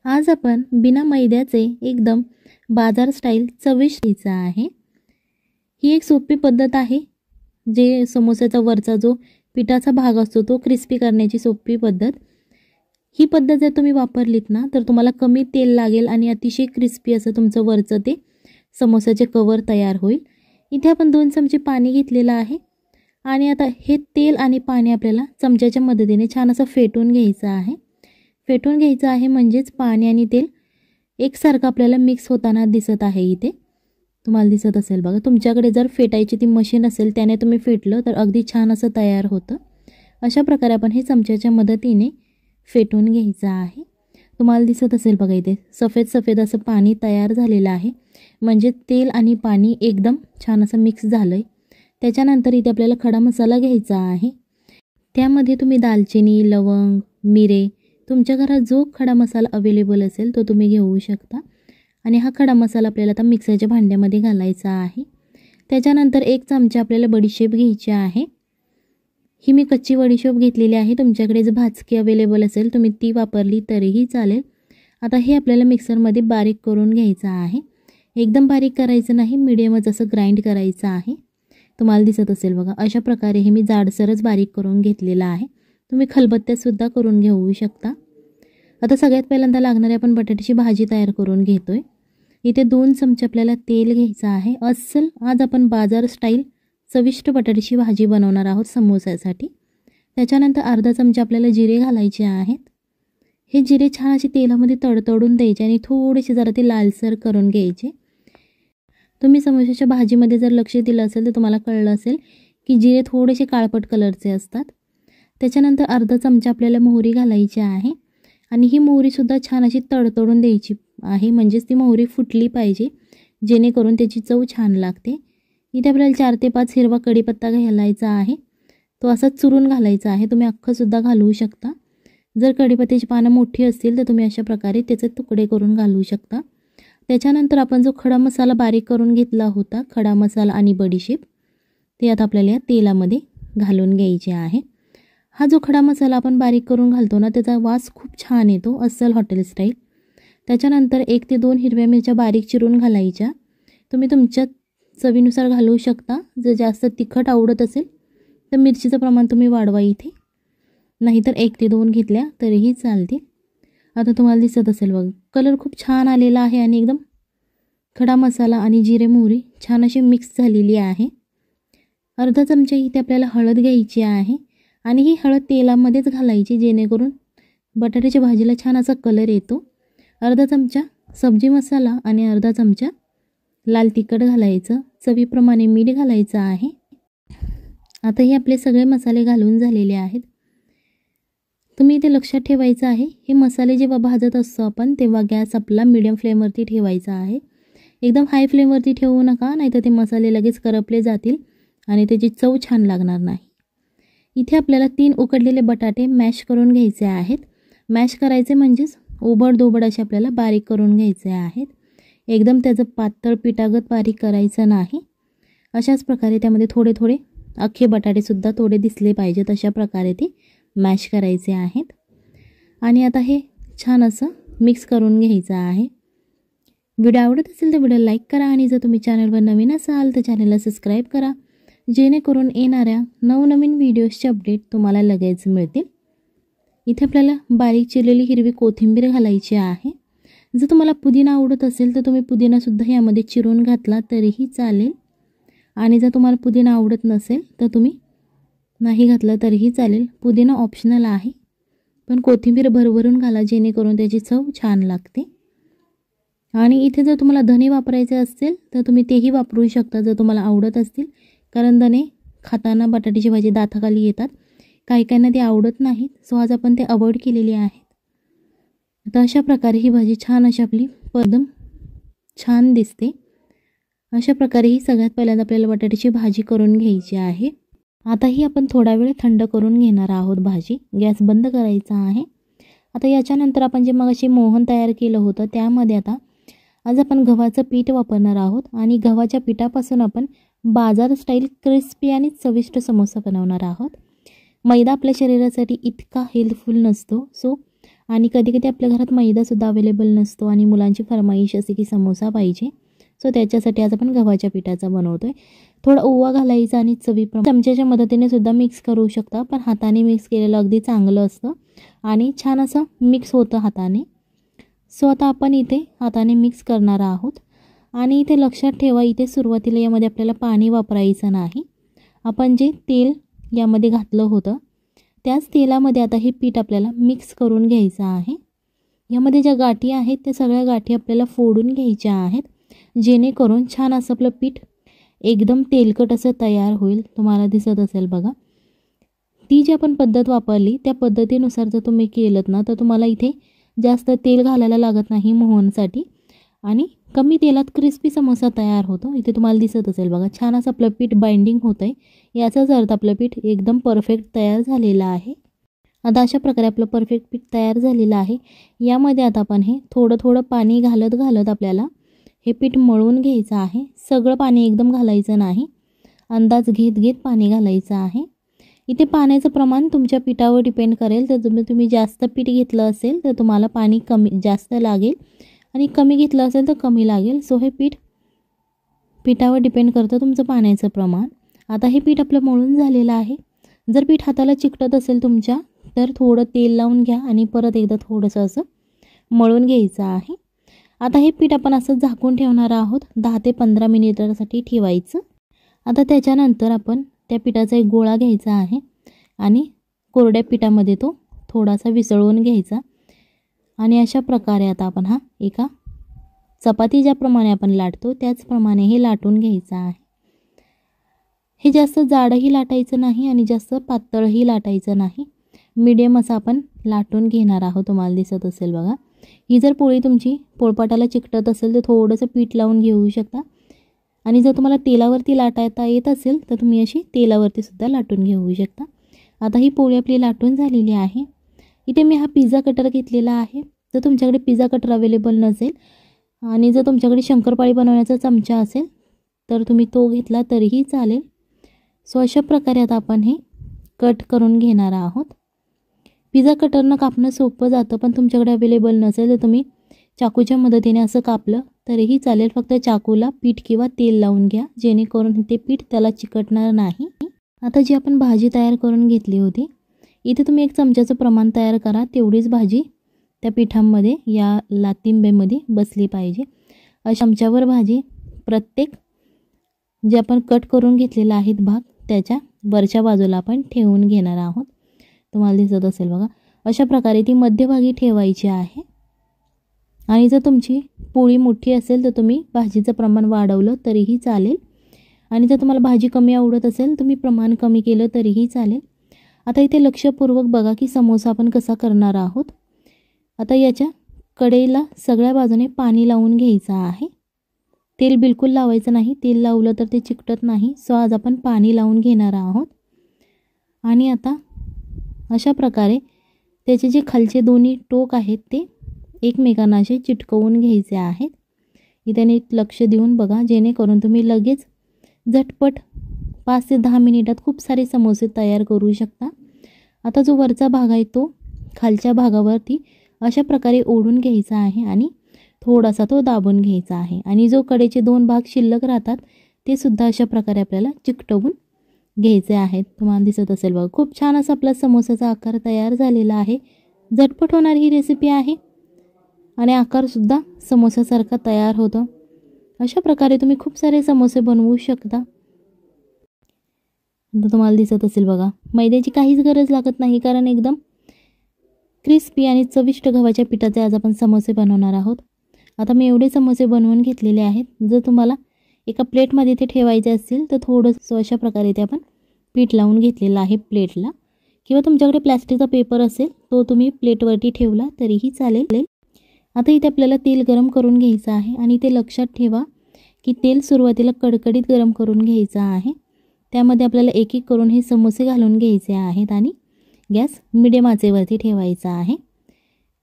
आज आपण बिना मैद्याचे एकदम बाजार स्टाईल चविष्ट आहे। ही एक सोपी पद्धत आहे, जे समोसाचा वरचा जो पिठाचा भाग असतो तो क्रिस्पी करण्याची सोपी पद्धत। ही पद्धत जर तुम्ही वापरलीत ना तर तुम्हाला कमी तेल लागेल आणि अतिशय क्रिस्पी असं तुमचं वरचं ते समोसाचे कवर तयार होईल। इथे आपण 2 चमचे पाणी घेतलेलं आहे आणि आता हे तेल आणि पाणी आपल्याला चमच्याच्या मदतीने छान असं फेटून घ्यायचं आहे। फेटून घ्यायचं आहे म्हणजेच पाणी आणि तेल एकसारखं आपल्याला मिक्स होताना दिसत आहे। इथे तुम्हाला दिसत असेल बघा, तुमच्याकडे जर फेटायची ती मशीन असेल त्याने तुम्ही फेटलं तर अगदी छान असं तयार होतं। अशा प्रकारे आपण हे चमच्याच्या मदतीने फेटून घ्यायचं आहे। तुम्हाला दिसत असेल बघा, इथे सफेद सफेद असं पाणी तयार झालेलं आहे, म्हणजे तेल आणि पाणी एकदम छान असं मिक्स झालंय। त्याच्यानंतर इथे आपल्याला खडा मसाला घ्यायचा आहे। त्यामध्ये तुम्ही दालचिनी, लवंग, मिरे, तुमच्या घरात जो खडा मसाला अवेलेबल असेल तो तुम्ही घेऊ शकता आणि हा खडा मसाला आपल्याला आता मिक्सरच्या भांड्यामध्ये घालायचा आहे। त्याच्यानंतर 1 चमचा आपल्याला बडीशेप घ्यायची आहे। ही मी कच्ची बडीशेप घेतलेली आहे, तुमच्याकडे जर भाजकी अवेलेबल असेल तुम्ही ती वापरली तरीही चालेल। आता हे आपल्याला मिक्सरमध्ये बारीक करून घ्यायचं आहे। एकदम बारीक करायचं नाही, मीडियमच असं ग्राइंड करायचं आहे। तुम्हाला दिसत असेल बघा, अशा प्रकारे हे मी जाडसरच बारीक करून घेतलेलं आहे। तुम्ही खलबत्त्यात सुद्धा करून घेऊ शकता। आता सगळ्यात पहिल्यांदा लागणारी आपण बटाट्याची भाजी तयार करून घेतोय। इथे 2 चमचे आपल्याला तेल घ्यायचं आहे। अस्सल आज आपण बाजार स्टाईल चविष्ट बटाट्याची भाजी बनवणार आहोत समोसासाठी। त्याच्यानंतर अर्धा चमचा आपल्याला जिरे घालायचे आहेत। हे जिरे छान असे तेलामध्ये तडतडून द्यायचे आणि थोडेसे जरा ते लालसर करून घ्यायचे। तुम्ही समोसाच्या भाजीमध्ये जर लक्ष दिलं असेल तर तुम्हाला कळलं असेल की जिरे थोडेसे काळपट कलरचे असतात। त्याच्यानंतर अर्धा चमचा आपल्याला मोहरी घालायची आहे आणि ही मोहरी सुद्धा छान अशी तडतडून द्यायची आहे, म्हणजेच ती मोहरी फुटली पाहिजे, जेणेकरून त्याची चव छान लागते। इथे आपल्याला 4 ते 5 हिरवा कढीपत्ता घालायचा आहे, तो असा चुरून घालायचा आहे। तुम्ही अख्खं सुद्धा घालवू शकता। जर कढीपत्त्याची पानं मोठी असतील तर तुम्ही अशा प्रकारे त्याचे तुकडे करून घालवू शकता। त्याच्यानंतर आपण जो खडा मसाला बारीक करून घेतला होता, खडा मसाला आणि बडीशेप, ते आता आपल्याला या तेलामध्ये घालून घ्यायचे आहे। हा जो खडा मसाला आपण बारीक करून घालतो ना त्याचा वास खूप छान येतो, अस्सल हॉटेल स्टाईल। त्याच्यानंतर 1 ते 2 हिरव्या मिरच्या बारीक चिरून घालायच्या। तुम्ही तुमच्या चवीनुसार घालवू शकता। जर जास्त तिखट आवडत असेल तर मिरचीचं प्रमाण तुम्ही वाढवा इथे, नाहीतर 1 ते 2 घेतल्या तरीही चालतील। आता तुम्हाला दिसत असेल बघ, कलर खूप छान आलेला आहे आणि एकदम खडा मसाला आणि जिरे मोहरी छान अशी मिक्स झालेली आहे। अर्धा चमचा इथे आपल्याला हळद घ्यायची आहे आणि ही हळद तेलामध्येच घालायची, जेणेकरून बटाट्याच्या भाजीला छान असा कलर येतो। अर्धा चमचा सब्जी मसाला आणि अर्धा चमचा लाल तिखट घालायचं। चवीप्रमाणे मीठ घालायचं आहे। आता हे आपले सगळे मसाले घालून झालेले आहेत। तुम्ही इथे लक्षात ठेवायचं आहे, हे मसाले जेव्हा भाजत असतो आपण तेव्हा गॅस आपला मीडियम फ्लेमवरती ठेवायचा आहे। एकदम हाय फ्लेमवरती ठेवू नका, नाहीतर ते मसाले लगेच करपले जातील आणि त्याची चव छान लागणार नाही। इथे आपल्याला 3 उकडलेले बटाटे मॅश करून घ्यायचे आहेत। मॅश करायचे म्हणजेच ओबडधोबड असे आपल्याला बारीक करून घ्यायचे आहेत। एकदम त्याचं पातळ पिठागत बारीक करायचं नाही। अशाच प्रकारे त्यामध्ये थोडे थोडे अख्खे बटाटेसुद्धा थोडे दिसले पाहिजेत, अशा प्रकारे ते मॅश करायचे आहेत। आणि आता हे छान असं मिक्स करून घ्यायचं आहे। व्हिडिओ आवडत असेल तर व्हिडिओ लाईक करा आणि जर तुम्ही चॅनलवर नवीन असाल तर चॅनलला सबस्क्राईब करा, जेणेकरून येणाऱ्या नवनवीन व्हिडिओजचे अपडेट तुम्हाला लगेच मिळतील। इथे आपल्याला बारीक चिरलेली हिरवी कोथिंबीर घालायची आहे। जर तुम्हाला पुदिना आवडत असेल तर तुम्ही पुदिनासुद्धा यामध्ये चिरून घातला तरीही चालेल, आणि जर तुम्हाला पुदिना आवडत नसेल तर तुम्ही नाही घातलं तरीही चालेल। पुदिना ऑप्शनल आहे, पण कोथिंबीर भरभरून घाला, जेणेकरून त्याची चव छान लागते। आणि इथे जर तुम्हाला धने वापरायचे असतील तर तुम्ही तेही वापरू शकता, जर तुम्हाला आवडत असतील, कारण धने खाताना बटाट्याची भाजी दाताखाली येतात, काही काहींना ते आवडत नाहीत, सो आज आपण ते अवॉइड केलेले आहेत। आता अशा प्रकारे ही भाजी छान अशी आपली एकदम छान दिसते। अशा प्रकारे ही सगळ्यात पहिल्यांदा आपल्याला बटाट्याची भाजी करून घ्यायची आहे। आता ही आपण थोडा वेळ थंड करून घेणार आहोत भाजी। गॅस बंद करायचा आहे। आता याच्यानंतर आपण जे मगाशी मोहन तयार केलं होतं त्यामध्ये आता आज आपण गव्हाचं पीठ वापरणार आहोत आणि गव्हाच्या पिठापासून आपण बाजार स्टाईल क्रिस्पी आणि चविष्ट समोसा बनवणार आहोत। मैदा आपल्या शरीरासाठी इतका हेल्पफुल नसतो, सो आणि कधी कधी आपल्या घरात मैदासुद्धा अवेलेबल नसतो आणि मुलांची फरमाईश असते की समोसा पाहिजे. सो त्याच्यासाठी आज आपण गव्हाच्या पिठाचा बनवतो आहे. थोडा ओवा घालायचा आणि चवीप्रमाणे चमच्याच्या मदतीने सुद्धा मिक्स करू शकता, पण हाताने मिक्स केलेलं अगदी चांगलं असतं आणि छान असं मिक्स होतं हाताने. सो आता आपण इथे हाताने मिक्स करणार आहोत आणि इथे लक्षात ठेवा, इथे सुरुवातीला यामध्ये आपल्याला पाणी वापरायचं नाही. आपण जे तेल यामध्ये घातलं होतं त्याच तेलामध्ये आता हे पीठ आपल्याला मिक्स करून घ्यायचं आहे. यामध्ये ज्या गाठी आहेत त्या सगळ्या गाठी आपल्याला फोडून घ्यायच्या आहेत, जेणेकरून छान असं आपलं पीठ एकदम तेलकट असं तयार होईल. तुम्हाला दिसत असेल बघा. ती जी आपण पद्धत वापरली त्या पद्धतीनुसार जर तुम्ही केलं ना तर तुम्हाला इथे जास्त तेल घालायला लागत नाही मोहनसाठी आणि कमी तेलात क्रिस्पी समोसा तयार होतो. इथे तुम्हाला दिसत असेल बघा, छान असं आपलं पीठ बाइंडिंग होतं आहे. याचाच अर्थ आपलं पीठ एकदम परफेक्ट तयार झालेलं आहे. आता अशा प्रकारे आपलं परफेक्ट पीठ तयार झालेलं आहे. यामध्ये आता आपण हे थोडं थोडं पाणी घालत घालत आपल्याला हे पीठ मळून घ्यायचं आहे. सगळं पाणी एकदम घालायचं नाही, अंदाज घेत घेत पाणी घालायचं आहे. इथे पाण्याचं प्रमाण तुमच्या पिठावर डिपेंड करेल. तर तुम्ही जास्त पीठ घेतलं असेल तर तुम्हाला पाणी जास्त लागेल आणि कमी घेतलं असेल तर कमी लागेल. सो हे पिठावर डिपेंड करतं तुमचं पाण्याचं प्रमाण. आता हे पीठ आपलं मळून झालेलं आहे. जर पीठ हाताला चिकटत असेल तुमच्या तर थोडं तेल लावून घ्या आणि परत एकदा थोडंसं असं मळून घ्यायचं आहे. आता हे पीठ आपण असं झाकून ठेवणार आहोत, 10 ते 15 मिनिटासाठी ठेवायचं. आता त्याच्यानंतर आपण त्या पिठाचा एक गोळा घ्यायचा आहे आणि कोरड्या पिठामध्ये तो थोडासा विसळवून घ्यायचा आणि अशा प्रकारे आता आपण हा एका चपाती ज्याप्रमाणे आपण लाटतो त्याचप्रमाणे हे लाटून घ्यायचं आहे. हे जास्त जाडही लाटायचं नाही आणि जास्त पातळही लाटायचं नाही, मीडियम असं आपण लाटून घेणार आहोत. तुम्हाला दिसत असेल बघा. ही जर पोळी तुमची पोळपाटाला चिकटत असेल तर थोडंसं पीठ लावून घेऊ शकता आणि जर तुम्हाला तेलावरती लाटायता येत असेल तर तुम्ही अशी तेलावरती सुद्धा लाटून घेऊ शकता. आता ही पोळी आपली लाटून झालेली आहे. इथे मी हा पिझ्झा कटर घेतलेला आहे. जर तुमच्याकडे पिझ्झा कटर अवेलेबल नसेल आणि जर तुमच्याकडे शंकरपाळी बनवण्याचा चमचा असेल तर तुम्ही तो घेतला तरीही चालेल. सो अशा प्रकारे आता आपण हे कट करून घेणार आहोत. पिझ्झा कटरनं कापणं सोपं जातं, पण तुमच्याकडे अवेलेबल नसेल तर तुम्ही चाकूच्या मदतीने असं कापलं तरीही चालेल. फक्त चाकूला पीठ किंवा तेल लावून घ्या, जेणेकरून ते पीठ त्याला चिकटणार नाही. आता जी आपण भाजी तयार करून घेतली होती, इथे तुम्ही 1 चमच्याचं प्रमाण तयार करा. तेवढीच भाजी त्या पिठामध्ये या लातिंबेमध्ये बसली पाहिजे. अशा चमच्यावर भाजी प्रत्येक जे आपण कट करून घेतलेला आहेत भाग त्याच्या वरच्या बाजूला आपण ठेवून घेणार आहोत. तुम्हाला दिसत असेल बघा. अशा प्रकारे ती मध्यभागी ठेवायची आहे. आणि जर तुमची पोळी मोठी असेल तर तुम्ही भाजीचं प्रमाण वाढवलं तरीही चालेल आणि जर तुम्हाला भाजी कमी आवडत असेल तुम्ही प्रमाण कमी केलं तरीही चालेल. आता इथे लक्षपूर्वक बघा की समोसा आपण कसा करणार आहोत. आता याच्या कढईला सगळ्या बाजूने पाणी लावून घ्यायचं आहे. तेल बिलकुल लावायचं नाही, तेल लावलं तर ते चिकटत नाही. सो आज आपण पाणी लावून घेणार आहोत आणि आता अशा प्रकारे त्याचे जे खालचे दोन्ही टोक आहेत ते एकमेकांना असे चिटकवून घ्यायचे आहेत. इथे नीट लक्ष देऊन बघा, जेणेकरून तुम्ही लगेच झटपट 5 ते 10 मिनिटात खूप सारे समोसे तयार करू शकता. आता जो वरचा भाग आहे तो खालच्या भागावरती अशा प्रकारे ओढून घ्यायचा आहे आणि थोडासा तो दाबून घ्यायचा आहे आणि जो कडेचे 2 भाग शिल्लक राहतात ते सुद्धा अशा प्रकारे आपल्याला चिकटवून घ्यायचे आहेत. तुम्हाला दिसत असेल बघा. खूप छान असा आपला समोसाचा आकार तयार झालेला आहे. झटपट होणारी ही रेसिपी आहे आणि आकारसुद्धा समोसासारखा तयार होतो. अशा प्रकारे तुम्ही खूप सारे समोसे बनवू शकता. आता तुम्हाला दिसत असेल बघा, मैद्याची काहीच गरज लागत नाही, कारण एकदम क्रिस्पी आणि चविष्ट गव्हाच्या पिठाचे आज आपण समोसे बनवणार आहोत. आता मी एवढे समोसे बनवून घेतलेले आहेत. जर तुम्हाला एका प्लेटमध्ये ते ठेवायचे असतील तर थोडंसं अशा प्रकारे ते आपण पीठ लावून घेतलेलं आहे प्लेटला, किंवा तुमच्याकडे प्लॅस्टिकचा पेपर असेल तो तुम्ही प्लेटवरती ठेवला तरीही चालेल. आता इथे आपल्याला तेल गरम करून घ्यायचं आहे आणि ते लक्षात ठेवा की तेल सुरुवातीला कडकडीत गरम करून घ्यायचं आहे. त्यामध्ये आपल्याला एक एक करून हे समोसे घालून घ्यायचे आहेत आणि गॅस मिडियम आचेवरती ठेवायचा आहे,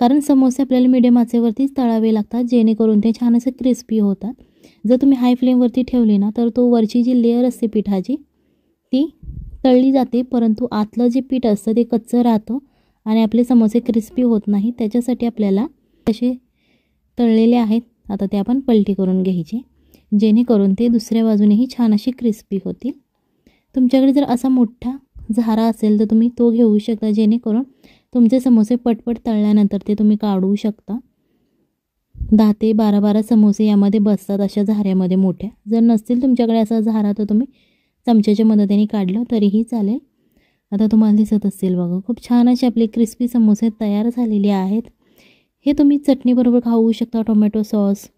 कारण समोसे आपल्याला मिडियम आचेवरतीच तळावे लागतात, जेणेकरून ते छान असे क्रिस्पी होतात. जर तुम्ही हाय फ्लेमवरती ठेवले ना तर तो वरची जी लेअर असते पिठाची ती तळली जाते, परंतु आतलं जे पीठ असतं ते कच्चं राहतं आणि आपले समोसे क्रिस्पी होत नाही. त्याच्यासाठी आपल्याला असे तळलेले आहेत. आता ते आपण पलटी करून घ्यायचे, जेणेकरून ते दुसऱ्या बाजूनेही छान असे क्रिस्पी होतील. तुमच्याकडे जर असा मोठा झारा असेल तर तुम्ही तो घेऊ शकता, जेणेकरून तुमचे समोसे पटपट तळल्यानंतर ते तुम्ही काढू शकता. 10 ते 12 समोसे यामध्ये बसतात अशा झाऱ्यामध्ये मोठ्या. जर नसतील तुमच्याकडे असा झारा तर तुम्ही चमच्याच्या मदतीने काढलं तरीही चालेल. आता तुम्हाला दिसत असेल बघा, खूप छान असे आपले क्रिस्पी समोसे तयार झालेले आहेत. हे तुम्ही चटणीबरोबर खाऊ शकता, टोमॅटो सॉस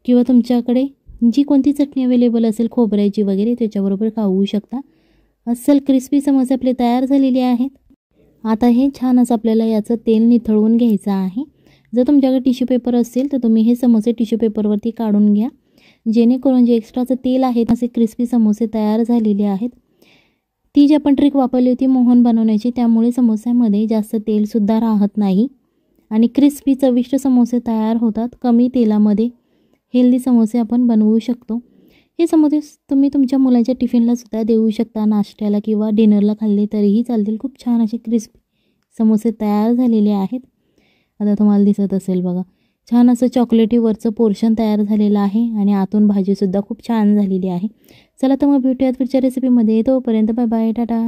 किंवा तुमच्याकडे जी कोणती चटणी अवेलेबल असेल खोबऱ्याची वगैरे त्याच्याबरोबर खाऊ शकता. अस्सल क्रिस्पी समोसे आपले तयार झालेले आहेत. आता हे छान असं आपल्याला याचं तेल निथळून घ्यायचं आहे. जर तुमच्याकडे टिश्यू पेपर असेल तर तुम्ही हे समोसे टिश्यू पेपरवरती काढून घ्या, जेणेकरून जे एक्स्ट्राचं तेल आहे असे क्रिस्पी समोसे तयार झालेले आहेत. ती जी आपण ट्रिक वापरली होती मोहन बनवण्याची, त्यामुळे समोस्यामध्ये जास्त तेलसुद्धा राहत नाही आणि क्रिस्पी चविष्ट समोसे तयार होतात. कमी तेलामध्ये हेल्दी समोसे आपण बनवू शकतो. हे समोसे तुम्ही तुमच्या मुलाच्या टिफिनला सुद्धा देऊ शकता, नाश्त्याला किंवा डिनरला खाल्ले तरीही चालतील. खूप छान असे क्रिस्पी समोसे तयार झालेले आहेत. आता तुम्हाला दिसत असेल बघा, छान असं चॉकलेटी वरचं पोर्शन तयार झालेलं आहे आणि आतून भाजीसुद्धा खूप छान झालेली आहे. चला तर मग भेटूयात पुढच्या रेसिपीमध्ये. तोपर्यंत बाय बाय, टाटा.